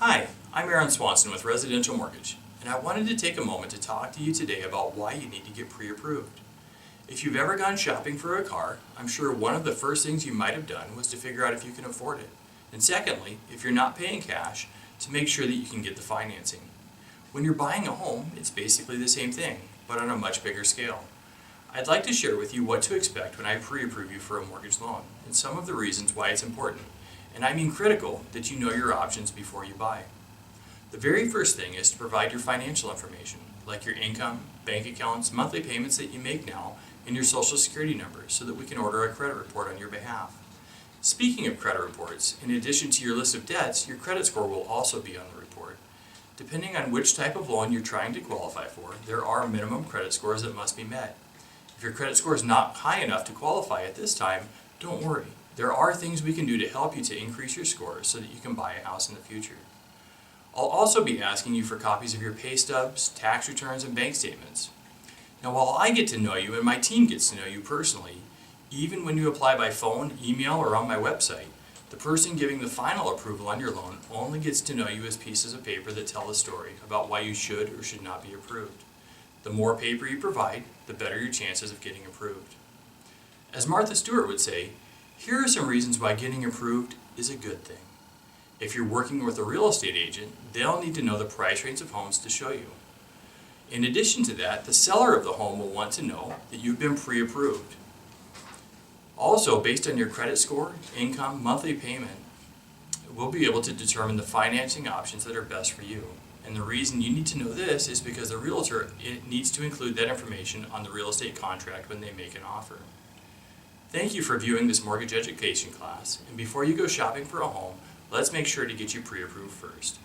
Hi, I'm Aaron Swanson with Residential Mortgage, and I wanted to take a moment to talk to you today about why you need to get pre-approved. If you've ever gone shopping for a car, I'm sure one of the first things you might have done was to figure out if you can afford it. And secondly, if you're not paying cash, to make sure that you can get the financing. When you're buying a home, it's basically the same thing, but on a much bigger scale. I'd like to share with you what to expect when I pre-approve you for a mortgage loan, and some of the reasons why it's important. And I mean critical that you know your options before you buy. The very first thing is to provide your financial information, like your income, bank accounts, monthly payments that you make now, and your social security number, so that we can order a credit report on your behalf. Speaking of credit reports, in addition to your list of debts, your credit score will also be on the report. Depending on which type of loan you're trying to qualify for, there are minimum credit scores that must be met. If your credit score is not high enough to qualify at this time, don't worry. There are things we can do to help you to increase your score so that you can buy a house in the future. I'll also be asking you for copies of your pay stubs, tax returns, and bank statements. Now, while I get to know you and my team gets to know you personally, even when you apply by phone, email, or on my website, the person giving the final approval on your loan only gets to know you as pieces of paper that tell a story about why you should or should not be approved. The more paper you provide, the better your chances of getting approved. As Martha Stewart would say, here are some reasons why getting approved is a good thing. If you're working with a real estate agent, they'll need to know the price range of homes to show you. In addition to that, the seller of the home will want to know that you've been pre-approved. Also, based on your credit score, income, monthly payment, we'll be able to determine the financing options that are best for you. And the reason you need to know this is because the realtor needs to include that information on the real estate contract when they make an offer. Thank you for viewing this mortgage education class, and before you go shopping for a home, let's make sure to get you pre-approved first.